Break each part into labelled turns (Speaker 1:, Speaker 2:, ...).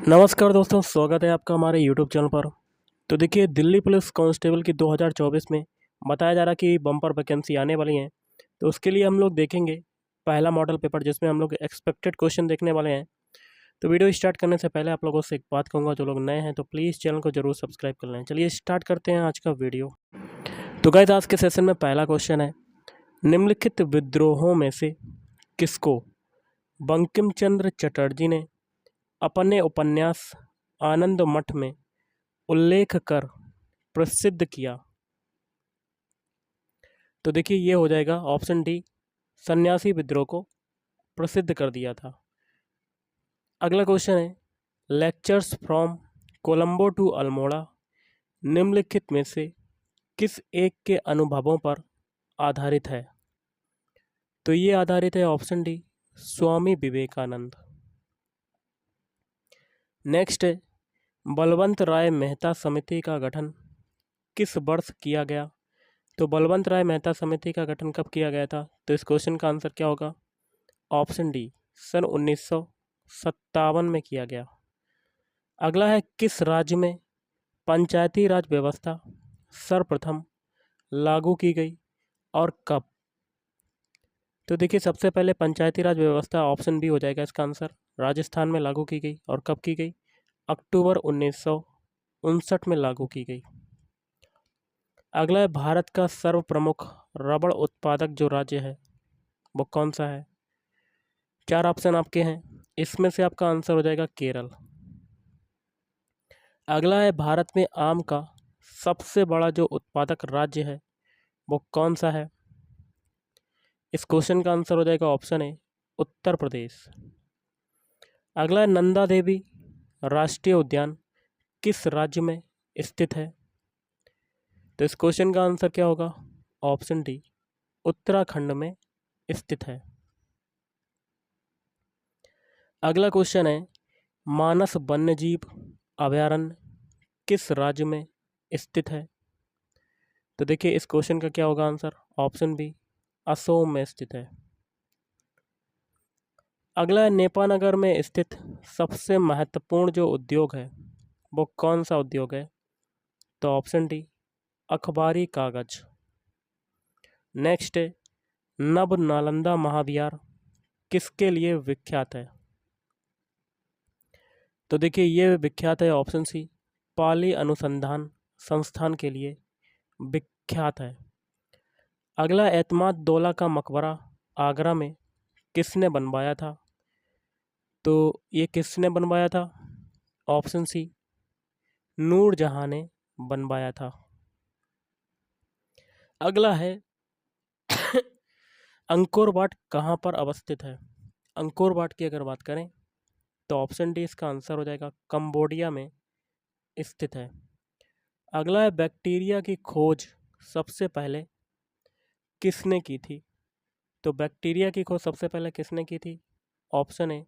Speaker 1: नमस्कार दोस्तों, स्वागत है आपका हमारे यूट्यूब चैनल पर। तो देखिए, दिल्ली पुलिस कांस्टेबल की 2024 में बताया जा रहा कि बम्पर वैकेंसी आने वाली हैं। तो उसके लिए हम लोग देखेंगे पहला मॉडल पेपर, जिसमें हम लोग एक्सपेक्टेड क्वेश्चन देखने वाले हैं। तो वीडियो स्टार्ट करने से पहले आप लोगों से एक बात कहूँगा, जो लोग नए हैं तो प्लीज़ चैनल को जरूर सब्सक्राइब कर लें। चलिए स्टार्ट करते हैं आज का वीडियो। तो गाइस, आज के सेशन में पहला क्वेश्चन है, निम्नलिखित विद्रोहों में से किसको बंकिम चंद्र चटर्जी ने अपने उपन्यास आनंद मठ में उल्लेख कर प्रसिद्ध किया? तो देखिए, ये हो जाएगा ऑप्शन डी, सन्यासी विद्रोह को प्रसिद्ध कर दिया था। अगला क्वेश्चन है, lectures from Colombo to Almora निम्नलिखित में से किस एक के अनुभवों पर आधारित है? तो ये आधारित है option D, Swami Vivekananda. Next है, बलवंत राय मेहता समिति का गठन किस वर्ष किया गया? तो बलवंत राय मेहता समिति का गठन कब किया गया था? तो इस क्वेश्चन का आंसर क्या होगा? ऑप्शन डी, सन 1957 में किया गया। अगला है, किस राज्य में पंचायती राज व्यवस्था सर्वप्रथम लागू की गई और कब? तो देखिए, सबसे पहले पंचायती राज व्यवस्था ऑप्शन बी हो जाएगा इसका आंसर, राजस्थान में लागू की गई। और कब की गई? अक्टूबर 1959 में लागू की गई। अगला है, भारत का सर्व प्रमुख रबड़ उत्पादक जो राज्य है वो कौन सा है? चार ऑप्शन आपके हैं, इसमें से आपका आंसर हो जाएगा केरल। अगला है, भारत में आम का सबसे बड़ा जो उत्पादक राज्य है वो कौन सा है? इस क्वेश्चन का आंसर हो जाएगा ऑप्शन ए, उत्तर प्रदेश। अगला है, नंदा देवी राष्ट्रीय उद्यान किस राज्य में स्थित है? तो इस क्वेश्चन का आंसर क्या होगा? ऑप्शन डी, उत्तराखंड में स्थित है। अगला क्वेश्चन है, मानस वन्यजीव अभयारण्य किस राज्य में स्थित है? तो देखिए, इस क्वेश्चन का क्या होगा आंसर? ऑप्शन बी, असोम में स्थित है। अगला है, नेपानगर में स्थित सबसे महत्वपूर्ण जो उद्योग है वो कौन सा उद्योग है? तो ऑप्शन डी, अखबारी कागज। नेक्स्ट है, नव नालंदा महाविहार किसके लिए विख्यात है? तो देखिए, ये विख्यात है ऑप्शन सी, पाली अनुसंधान संस्थान के लिए विख्यात है। अगला, एतमाद दौला का मकबरा आगरा में किसने बनवाया था? तो ये किसने बनवाया था? ऑप्शन सी, नूरजहां ने बनवाया था। अगला है, अंकोर वाट कहाँ पर अवस्थित है? अंकोर वाट की अगर बात करें तो ऑप्शन डी इसका आंसर हो जाएगा, कंबोडिया में स्थित है। अगला है, बैक्टीरिया की खोज सबसे पहले किसने की थी? तो बैक्टीरिया की खोज सबसे पहले किसने की थी? ऑप्शन ए,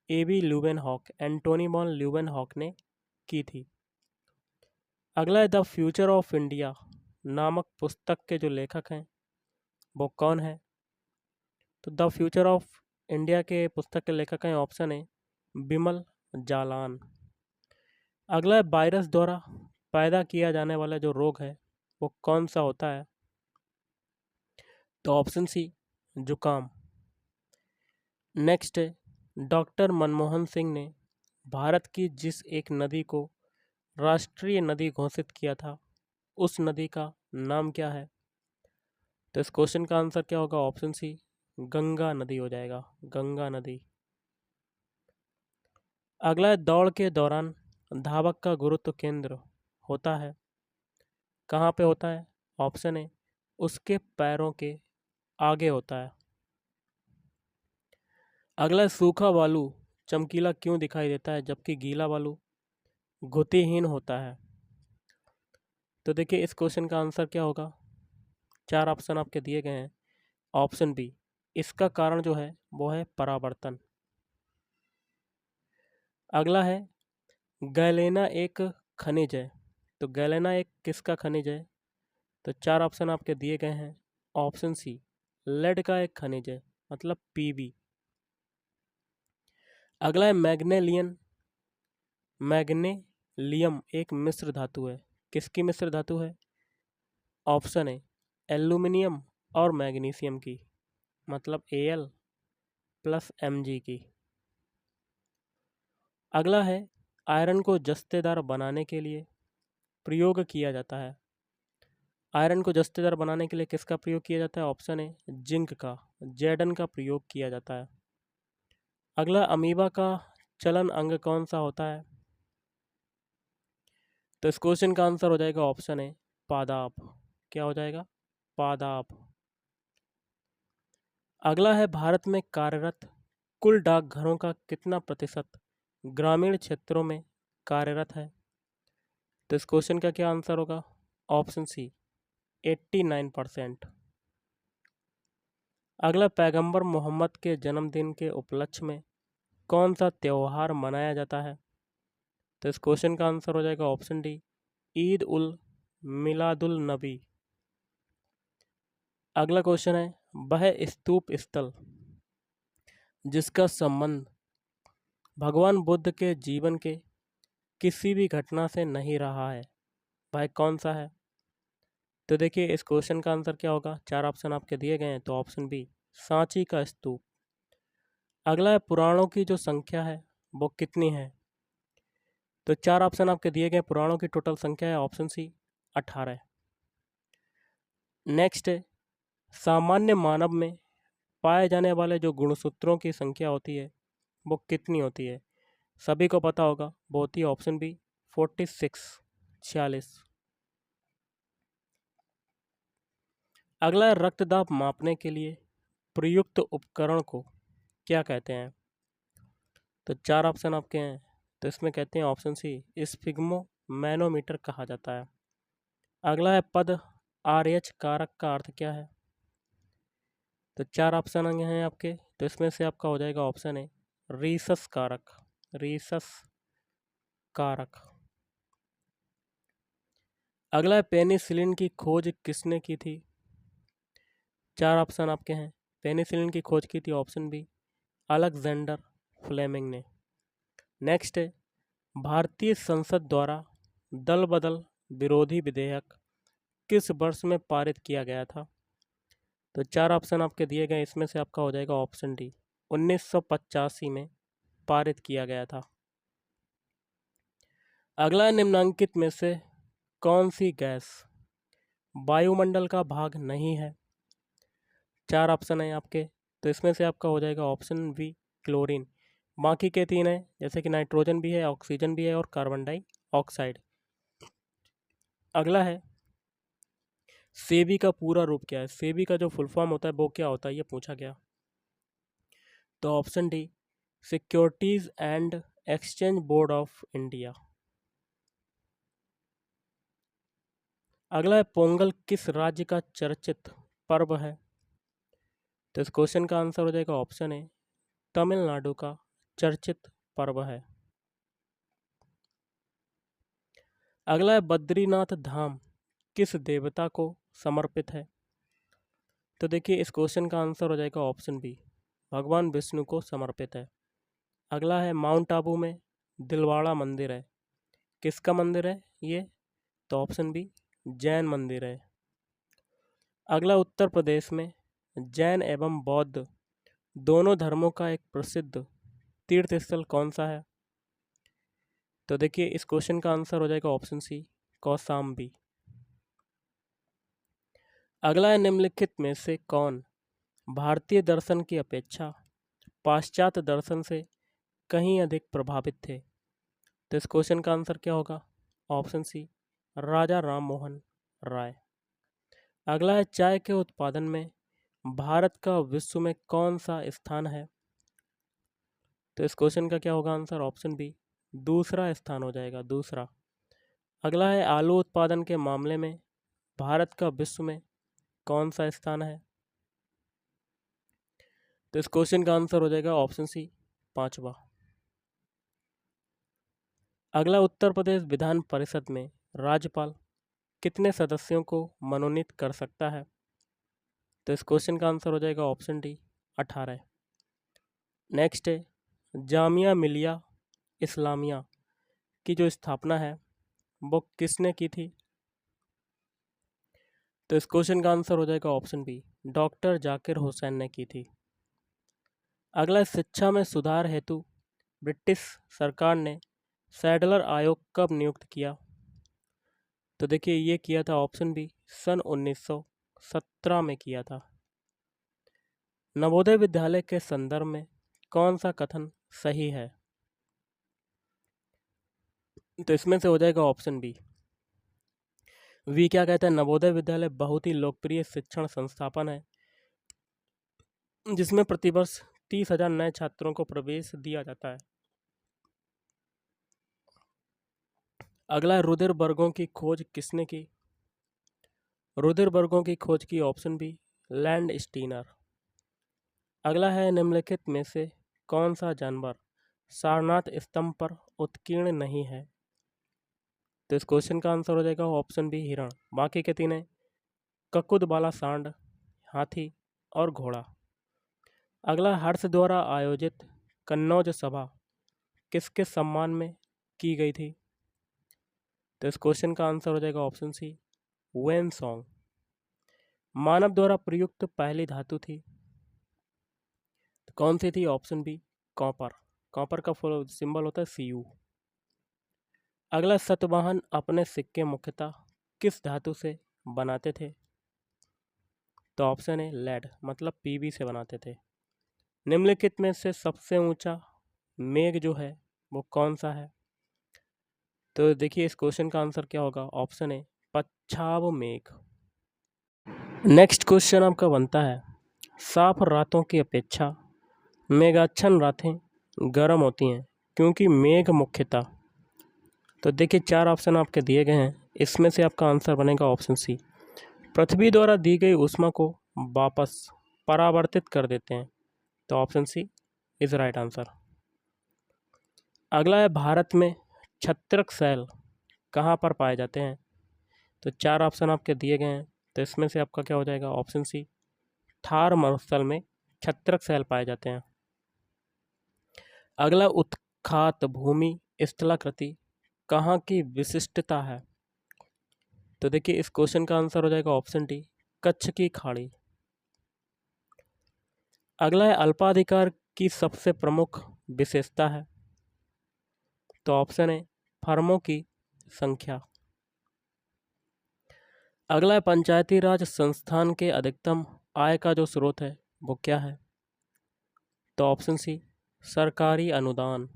Speaker 1: एबी ल्यूवेनहॉक, एंटोनी वॉन ल्यूवेनहॉक ने की थी। अगला है, द फ्यूचर ऑफ इंडिया नामक पुस्तक के जो लेखक हैं वो कौन है? तो द फ्यूचर ऑफ इंडिया के पुस्तक के लेखक हैं ऑप्शन ए, बिमल जालान। अगला है, वायरस द्वारा पैदा किया जाने वाला जो रोग है वो कौन सा होता है? तो ऑप्शन सी, जुकाम। नेक्स्ट है, डॉक्टर मनमोहन सिंह ने भारत की जिस एक नदी को राष्ट्रीय नदी घोषित किया था उस नदी का नाम क्या है? तो इस क्वेश्चन का आंसर क्या होगा? ऑप्शन सी, गंगा नदी हो जाएगा, गंगा नदी। अगला है, दौड़ के दौरान धावक का गुरुत्व केंद्र होता है कहाँ पे होता है? ऑप्शन ए, उसके पैरों के आगे होता है। अगला है, सूखा बालू चमकीला क्यों दिखाई देता है जबकि गीला बालू गतिहीन होता है? तो देखिए, इस क्वेश्चन का आंसर क्या होगा? चार ऑप्शन आपके दिए गए हैं। ऑप्शन बी, इसका कारण जो है वो है परावर्तन। अगला है, गैलेना एक खनिज है, तो गैलेना एक किसका खनिज है? तो चार ऑप्शन आपके दिए गए हैं। ऑप्शन सी, लेड का एक खनिज है, मतलब पीबी। अगला है, मैग्नेलियन मैग्नेलियम एक मिश्र धातु है। किसकी मिश्र धातु है? ऑप्शन है एल्यूमिनियम और मैग्नीशियम की, मतलब Al प्लस Mg की। अगला है आयरन को जस्तेदार बनाने के लिए प्रयोग किया जाता है। आयरन को जस्तेदार बनाने के लिए किसका प्रयोग किया जाता है? ऑप्शन है जिंक का, जेडन का प्रयोग किया जाता है। अगला अमीबा का चलन अंग कौन सा होता है? तो इस क्वेश्चन का आंसर हो जाएगा ऑप्शन है पादाप। क्या हो जाएगा? पादाप। अगला है भारत में कार्यरत कुल डाकघरों का कितना प्रतिशत ग्रामीण क्षेत्रों में कार्यरत है? तो इस क्वेश्चन का क्या आंसर होगा? Option C 89%। अगला पैगंबर मोहम्मद के जन्मदिन के उपलक्ष्य में कौन सा त्यौहार मनाया जाता है? तो इस क्वेश्चन का आंसर हो जाएगा ऑप्शन डी ईद उल मिलादुल नबी। अगला क्वेश्चन है वह स्तूप स्थल जिसका संबंध भगवान बुद्ध के जीवन के किसी भी घटना से नहीं रहा है, वह कौन सा है? तो देखिए इस क्वेश्चन का आंसर क्या होगा? 4 ऑप्शन आपके दिए गए हैं, तो ऑप्शन बी सांची का स्तूप। अगला है पुराणों की जो संख्या है वो कितनी है? तो 4 ऑप्शन आपके दिए गए, पुराणों की टोटल संख्या है ऑप्शन सी 18। नेक्स्ट है सामान्य मानव में पाए जाने वाले जो गुणसूत्रों की संख्या होती है वो कितनी होती है? सभी को पता होगा, वो होती है ऑप्शन बी 46, 46। अगला है रक्तदाब मापने के लिए प्रयुक्त उपकरण को क्या कहते हैं? तो 4 ऑप्शन आपके हैं, तो इसमें कहते हैं ऑप्शन सी स्फिग्मो मैनोमीटर कहा जाता है। अगला है पद RH कारक का अर्थ क्या है? तो 4 ऑप्शन हैं आपके, तो इसमें से आपका हो जाएगा ऑप्शन है रीसस कारक, रीसस कारक। अगला है पेनिसिलिन की खोज किसने की थी? 4 ऑप्शन आपके हैं, पेनिसिलिन की खोज की थी ऑप्शन बी अलेक्जेंडर फ्लेमिंग ने। नेक्स्ट है भारतीय संसद द्वारा दल बदल विरोधी विधेयक किस वर्ष में पारित किया गया था? तो 4 ऑप्शन आपके दिए गए, इसमें से आपका हो जाएगा ऑप्शन डी 1985 में पारित किया गया था। अगला निम्नलिखित में से कौन सी गैस वायुमंडल का भाग नहीं है? 4 ऑप्शन है आपके, तो इसमें से आपका हो जाएगा ऑप्शन बी क्लोरीन। बाकी के 3 है, जैसे कि नाइट्रोजन भी है, ऑक्सीजन भी है और कार्बन डाइऑक्साइड। अगला है सेबी का पूरा रूप क्या है? सेबी का जो फुल फॉर्म होता है वो क्या होता है, ये पूछा गया। तो option D securities and exchange board of India. अगला है पोंगल किस राज्य का चर्चित पर्व है? तो इस क्वेश्चन का आंसर हो जाएगा ऑप्शन है तमिलनाडु का चर्चित पर्व है। अगला है बद्रीनाथ धाम किस देवता को समर्पित है? तो देखिए इस क्वेश्चन का आंसर हो जाएगा ऑप्शन बी भगवान विष्णु को समर्पित है। अगला है माउंट आबू में दिलवाड़ा मंदिर है, किसका मंदिर है ये? तो ऑप्शन बी जैन मंदिर है। अगला उत्तर प्रदेश में जैन एवं बौद्ध दोनों धर्मों का एक प्रसिद्ध तीर्थ स्थल कौन सा है? तो देखिए इस क्वेश्चन का आंसर हो जाएगा ऑप्शन सी कौसाम्बी। अगला है निम्नलिखित में से कौन भारतीय दर्शन की अपेक्षा पाश्चात्य दर्शन से कहीं अधिक प्रभावित थे? तो इस क्वेश्चन का आंसर क्या होगा? ऑप्शन सी राजा राम मोहन राय। अगला है चाय के उत्पादन में भारत का विश्व में कौन सा स्थान है? तो इस क्वेश्चन का क्या होगा आंसर? ऑप्शन बी दूसरा स्थान हो जाएगा, दूसरा। अगला है आलू उत्पादन के मामले में भारत का विश्व में कौन सा स्थान है? तो इस क्वेश्चन का आंसर हो जाएगा ऑप्शन सी पांचवा। अगला उत्तर प्रदेश विधान परिषद में राज्यपाल कितने सदस्यों को मनोनीत कर सकता है? तो इस क्वेश्चन का आंसर हो जाएगा ऑप्शन डी 18। नेक्स्ट है जामिया मिलिया इस्लामिया की जो स्थापना है वो किसने की थी? तो इस क्वेश्चन का आंसर हो जाएगा option B, doctor Zakir Hussain ने की थी। अगला, शिक्षा में सुधार हेतु ब्रिटिश सरकार ने सैडलर आयोग कब नियुक्त किया? तो देखिए ये किया था ऑप्शन बी, सन 1917 में किया था। नवोदय विद्यालय के संदर्भ में कौन सा कथन सही है? तो इसमें से हो जाएगा ऑप्शन बी। वी क्या कहता है, नवोदय विद्यालय बहुत ही लोकप्रिय शिक्षण संस्थापन है जिसमें प्रतिवर्ष 30,000 नए छात्रों को प्रवेश दिया जाता है। अगला, रुधिर वर्गों की खोज किसने की? रुधिर वर्गों की खोज की ऑप्शन बी, लैंड स्टीनर। अगला है, निम्नलिखित में से कौन सा जानवर सारनाथ स्तंभ पर उत्कीर्ण नहीं है? तो इस क्वेश्चन का आंसर हो जाएगा ऑप्शन बी, हिरण। बाकी के तीन है ककुद वाला सांड, हाथी और घोड़ा। अगला, हर्ष द्वारा आयोजित कन्नौज सभा किसके सम्मान में की गई थी? तो इस क्वेश्चन का आंसर हो जाएगा ऑप्शन सी, वेन सॉन्ग। मानव द्वारा प्रयुक्त पहली धातु थी, तो कौन सी थी? Option B, copper. कॉपर का फुल सिंबल होता है Cu। अगला, सतवाहन अपने सिक्के मुख्यतः किस धातु से बनाते थे? तो ऑप्शन है लेड, मतलब Pb से बनाते थे। निम्नलिखित में से सबसे ऊंचा मेघ जो है वो कौन सा है? तो देखिए इस क्वेश्चन का आंसर क्या होगा? ऑप्शन है पच्छाव मेघ। नेक्स्ट क्वेश्चन आपका बनता है, साफ रातों की अपेक्षा मेघाच्छन्न रातें गर्म होती हैं क्योंकि मेघ मुख्यतः। तो देखिए चार ऑप्शन आपके दिए गए हैं, इसमें से आपका आंसर बनेगा ऑप्शन सी, पृथ्वी द्वारा दी गई ऊष्मा को वापस परावर्तित कर देते हैं। तो option C is right answer. अगला है, भारत में छत्रक शैल कहाँ पर पाए जाते हैं? तो चार ऑप्शन आपके दिए गए हैं, तो इसमें से आपका क्या हो जाएगा? ऑप्शन सी, थार मरुस्थल में छत्रक शैल पाए जाते हैं। अगला, उत्खात भूमि स्थलाकृति कहाँ की विशिष्टता है? तो देखिए इस क्वेश्चन का आंसर हो जाएगा ऑप्शन डी, कच्छ की खाड़ी। अगला है, अल्पाधिकार की सबसे प्रमुख विशेषता है? तो ऑप्शन है फर्मों की संख्या। अगला है, पंचायती राज संस्थान के अधिकतम आय का जो स्रोत है वो क्या है? तो ऑप्शन सी, सरकारी अनुदान।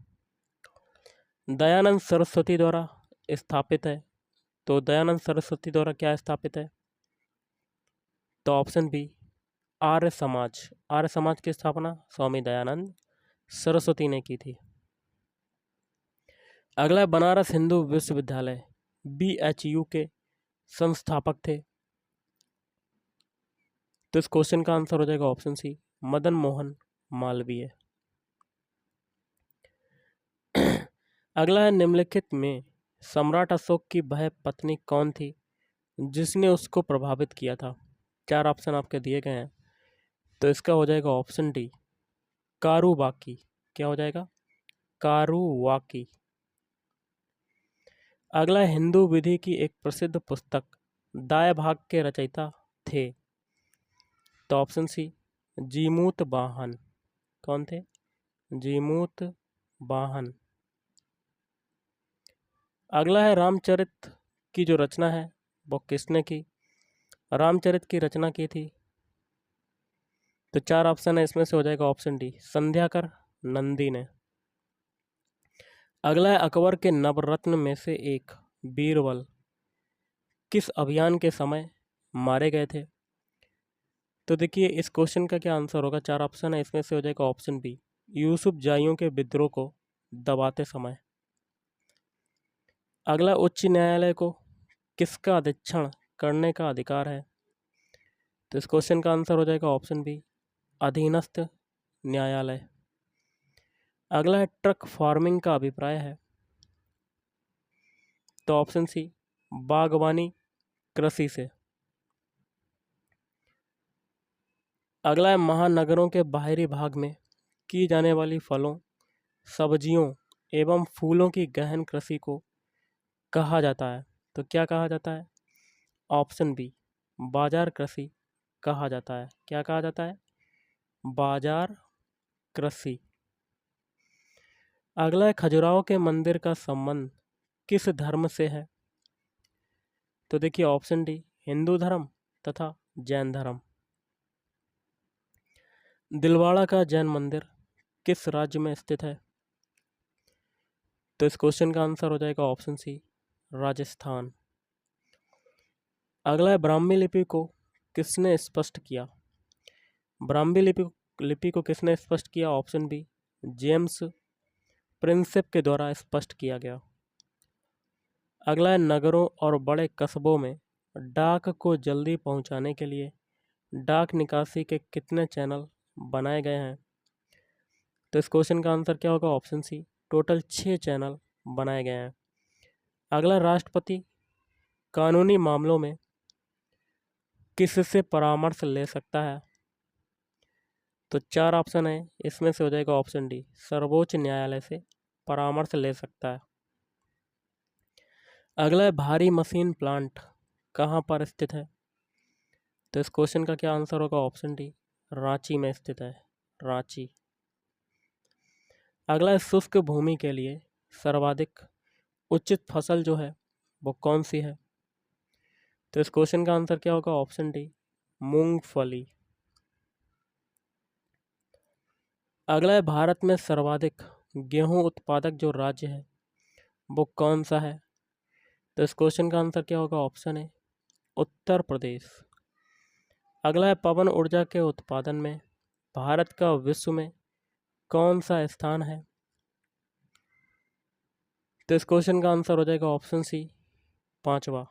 Speaker 1: दयानंद सरस्वती द्वारा स्थापित है, तो दयानंद सरस्वती द्वारा क्या स्थापित है? तो ऑप्शन बी, आर्य समाज। आर्य समाज की स्थापना स्वामी दयानंद सरस्वती ने की थी। अगला, बनारस हिंदू विश्वविद्यालय BHU के संस्थापक थे? तो इस क्वेश्चन का आंसर हो जाएगा ऑप्शन सी, मदन मोहन मालवीय। अगला है, निम्नलिखित में सम्राट अशोक की वह पत्नी कौन थी जिसने उसको प्रभावित किया था? चार ऑप्शन आपके दिए गए हैं, तो इसका हो जाएगा ऑप्शन डी, कारुबाकी। क्या हो जाएगा? कारुवाकी। अगला, हिंदू विधि की एक प्रसिद्ध पुस्तक दाय भाग के रचयिता थे? तो ऑप्शन सी, जीमूत वाहन। कौन थे? जीमूत वाहन। अगला है, रामचरित की जो रचना है वो किसने की? रामचरित की रचना की थी, तो चार ऑप्शन है, इसमें से हो जाएगा ऑप्शन डी, संध्याकर नंदी ने। अगला है, अकबर के नवरत्न में से एक बीरबल किस अभियान के समय मारे गए थे? तो देखिए इस क्वेश्चन का क्या आंसर होगा? चार ऑप्शन है, इसमें से हो जाएगा ऑप्शन बी, यूसुफ जाइयों के विद्रोह को दबाते समय। अगला, उच्च न्यायालय को किसका अधीक्षण करने का अधिकार है? तो इस क्वेश्चन का आंसर हो जाएगा ऑप्शन बी, अधीनस्थ न्यायालय। अगला है, ट्रक फार्मिंग का अभिप्राय है? तो ऑप्शन सी, बागवानी कृषि से। अगला है, महानगरों के बाहरी भाग में की जाने वाली फलों सब्जियों एवं फूलों की गहन कृषि को कहा जाता है? तो क्या कहा जाता है? ऑप्शन बी, बाजार कृषि कहा जाता है। क्या कहा जाता है? बाजार कृषि। अगला है, खजुराहो के मंदिर का संबंध किस धर्म से है? तो देखिए ऑप्शन डी, हिंदू धर्म तथा जैन धर्म। दिलवाड़ा का जैन मंदिर किस राज्य में स्थित है? तो इस क्वेश्चन का आंसर हो जाएगा ऑप्शन सी, राजस्थान। अगला है, ब्राह्मी लिपि को किसने स्पष्ट किया? ब्राह्मी लिपि को किसने स्पष्ट किया? ऑप्शन बी, जेम्स प्रिंसेप के द्वारा स्पष्ट किया गया। अगला है, नगरों और बड़े कस्बों में डाक को जल्दी पहुंचाने के लिए डाक निकासी के कितने चैनल बनाए गए हैं? तो इस क्वेश्चन का आंसर क्या होगा? ऑप्शन सी, टोटल 6 चैनल बनाए गए हैं। अगला, राष्ट्रपति कानूनी मामलों में किससे परामर्श ले सकता है? तो 4 ऑप्शन है, इसमें से हो जाएगा ऑप्शन डी, सर्वोच्च न्यायालय से परामर्श ले सकता है। अगला है, भारी मशीन प्लांट कहाँ पर स्थित है? तो इस क्वेश्चन का क्या आंसर होगा? ऑप्शन डी, रांची में स्थित है, रांची। अगला है, शुष्क भूमि के लिए सर्वाधिक उचित फसल जो है वो कौन सी है? तो इस क्वेश्चन का आंसर क्या होगा? ऑप्शन डी, मूंगफली। अगला है, भारत में सर्वाधिक गेहूं उत्पादक जो राज्य है वो कौन सा है? तो इस क्वेश्चन का आंसर क्या होगा? ऑप्शन है, उत्तर प्रदेश। अगला है, पवन ऊर्जा के उत्पादन में भारत का विश्व में कौन सा स्थान है? तो इस क्वेश्चन का आंसर हो जाएगा ऑप्शन सी, 5वां।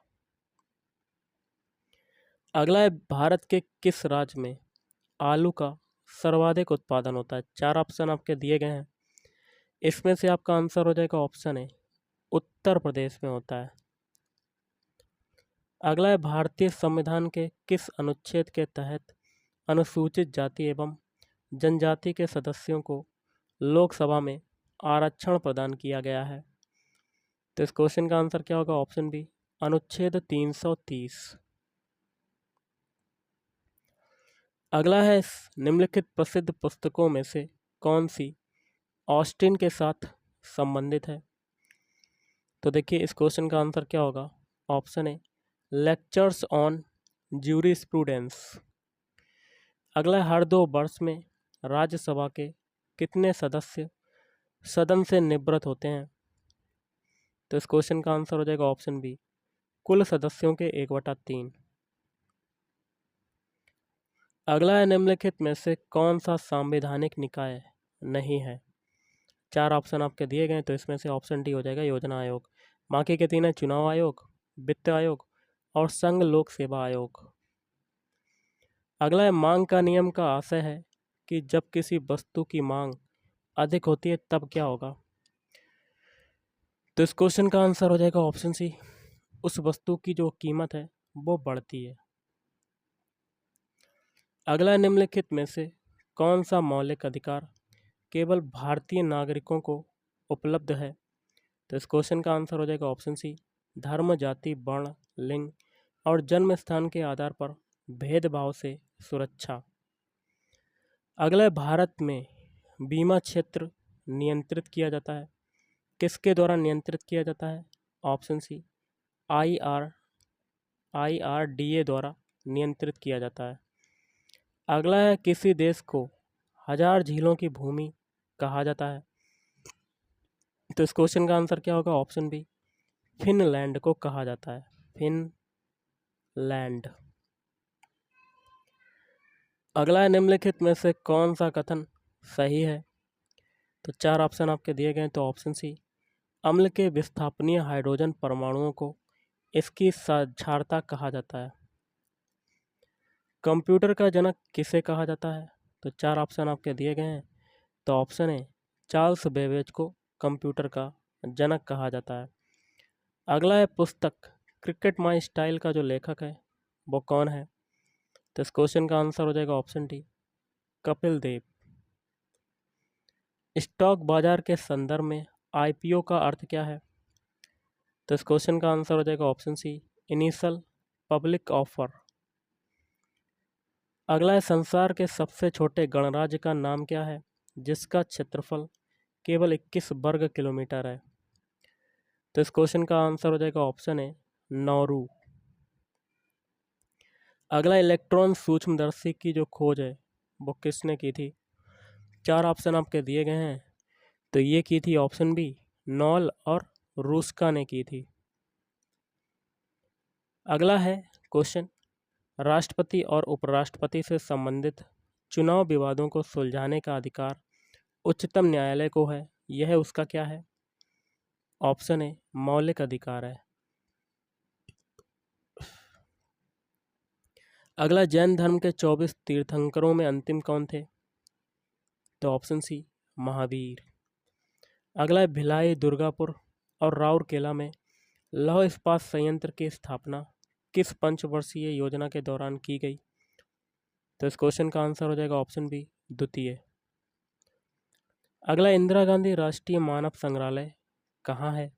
Speaker 1: अगला है, भारत के किस राज्य में आलू का सर्वाधिक उत्पादन होता है? 4 ऑप्शन आपके दिए गए हैं, इसमें से आपका आंसर हो जाएगा ऑप्शन है, उत्तर प्रदेश में होता है। अगला है, भारतीय संविधान के किस अनुच्छेद के तहत अनुसूचित जाति एवं जनजाति के सदस्यों को लोकसभा में आरक्षण प्रदान किया गया है? तो इस क्वेश्चन का आंसर क्या होगा? ऑप्शन बी, अनुच्छेद 330। अगला है, निम्नलिखित प्रसिद्ध पुस्तकों में से कौन सी ऑस्टिन के साथ संबंधित है? तो देखिए इस क्वेश्चन का आंसर क्या होगा? ऑप्शन है, लेक्चर्स ऑन ज्यूरिस्प्रूडेंस। अगला है, हर 2 वर्ष में राज्यसभा के कितने सदस्य सदन से निवृत्त होते हैं? तो इस क्वेश्चन का आंसर हो जाएगा ऑप्शन बी, कुल सदस्यों के 1/3। अगला है, निम्नलिखित में से कौन सा संवैधानिक निकाय नहीं है? 4 ऑप्शन आपके दिए गए, तो इसमें से ऑप्शन डी हो जाएगा, योजना आयोग। बाकी के 3 है, चुनाव आयोग, वित्त आयोग और संघ लोक सेवा आयोग। अगला है, मांग का नियम का आशय है कि जब किसी वस्तु की मांग अधिक होती है तब क्या होगा? तो इस क्वेश्चन का आंसर हो जाएगा ऑप्शन सी, उस वस्तु की जो कीमत है वो बढ़ती है। अगला, निम्नलिखित में से कौन सा मौलिक अधिकार केवल भारतीय नागरिकों को उपलब्ध है? तो इस क्वेश्चन का आंसर हो जाएगा ऑप्शन सी, धर्म, जाति, वर्ण, लिंग और जन्म स्थान के आधार पर भेदभाव से सुरक्षा। अगला है, भारत में बीमा क्षेत्र नियंत्रित किया जाता है, किसके द्वारा नियंत्रित किया जाता है? ऑप्शन सी, IRDA द्वारा नियंत्रित किया जाता है। अगला है, किसी देश को 1000 झीलों की भूमि कहा जाता है? तो इस क्वेश्चन का आंसर क्या होगा? ऑप्शन बी, फिनलैंड को कहा जाता है, फिनलैंड। अगला है, निम्नलिखित में से कौन सा कथन सही है? तो 4 ऑप्शन आपके दिए गए, तो ऑप्शन सी, अम्ल के विस्थापनीय हाइड्रोजन परमाणुओं को इसकी साक्षरता कहा जाता है। कंप्यूटर का जनक किसे कहा जाता है? तो 4 ऑप्शन आपके दिए गए हैं, तो ऑप्शन है, चार्ल्स बेबेज को कंप्यूटर का जनक कहा जाता है। अगला है, पुस्तक क्रिकेट माई स्टाइल का जो लेखक है वो कौन है? तो इस क्वेश्चन का आंसर हो जाएगा option D, Kapil Dev. Stock बाजार के संदर्भ में IPO का अर्थ क्या है? तो इस क्वेश्चन का आंसर हो जाएगा option C, initial public offer. अगला है, संसार के सबसे छोटे गणराज्य का नाम क्या है जिसका क्षेत्रफल केवल 21 वर्ग किलोमीटर है? तो इस क्वेश्चन का आंसर हो जाएगा ऑप्शन ए, नौरू। अगला, इलेक्ट्रॉन सूक्ष्मदर्शी की जो खोज है वो किसने की थी? 4 ऑप्शन आपके दिए गए हैं, तो ये की थी ऑप्शन बी, नॉल और रूस्का ने की थी। अगला है क्वेश्चन, राष्ट्रपति और उपराष्ट्रपति से संबंधित चुनाव विवादों को सुलझाने का अधिकार उच्चतम न्यायालय को है, यह उसका क्या है? ऑप्शन ए, मौलिक अधिकार है। अगला, जैन धर्म के 24 तीर्थंकरों में अंतिम कौन थे? तो ऑप्शन सी, महावीर। अगला है, भिलाई, दुर्गापुर और राउरकेला में लौह इस्पात संयंत्र की स्थापना किस पंचवर्षीय योजना के दौरान की गई? तो इस क्वेश्चन का आंसर हो जाएगा ऑप्शन बी, द्वितीय। अगला, इंदिरा गांधी राष्ट्रीय मानव संग्रहालय कहाँ है?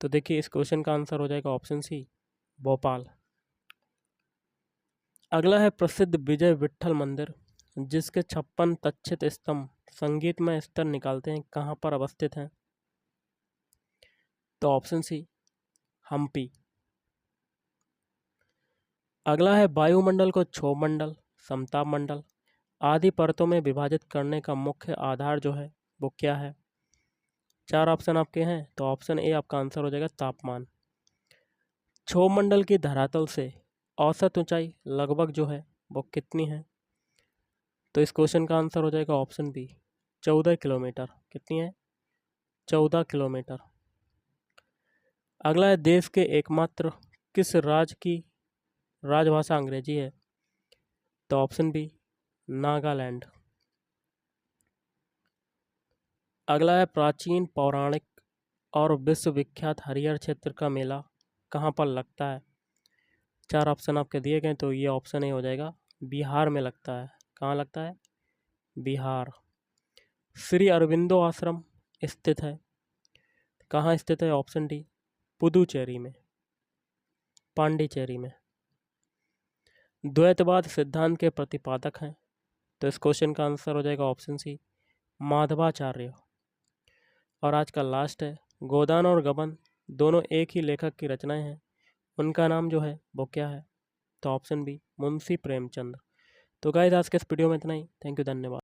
Speaker 1: तो देखिए, इस क्वेश्चन का आंसर हो जाएगा ऑप्शन सी, भोपाल। अगला है, प्रसिद्ध विजय विट्ठल मंदिर जिसके 56 तक्षित स्तंभ संगीतमय स्तर निकालते हैं, कहाँ पर अवस्थित हैं? तो ऑप्शन सी, हम्पी। अगला है, वायुमंडल को क्षोभ मंडल, समताप मंडल आदि परतों में विभाजित करने का मुख्य आधार जो है वो क्या है? 4 ऑप्शन आपके हैं, तो ऑप्शन ए आपका आंसर हो जाएगा, तापमान। क्षोभ मंडल की धरातल से औसत ऊंचाई लगभग जो है वो कितनी है? तो इस क्वेश्चन का आंसर हो जाएगा ऑप्शन बी, 14 किलोमीटर। कितनी है? 14 किलोमीटर। अगला है, देश के एकमात्र किस राज्य की राजभाषा अंग्रेजी है? तो ऑप्शन बी, नागालैंड। अगला है, प्राचीन पौराणिक और विश्वविख्यात हरिहर क्षेत्र का मेला कहाँ पर लगता है? 4 ऑप्शन आपके दिए गए, तो ये ऑप्शन ए हो जाएगा, बिहार में लगता है। कहाँ लगता है? बिहार। श्री अरविंदो आश्रम स्थित है, कहाँ स्थित है? ऑप्शन डी, पुदुचेरी में, पांडिचेरी में। द्वैतवाद सिद्धांत के प्रतिपादक हैं, तो इस क्वेश्चन का आंसर हो जाएगा ऑप्शन सी, माधवाचार्य। और आज का लास्ट है, गोदान और गबन दोनों एक ही लेखक की रचनाएं हैं, उनका नाम जो है वो क्या है? तो ऑप्शन बी, मुंशी प्रेमचंद। तो गाइस, आज के इस वीडियो में इतना ही। थैंक यू, धन्यवाद।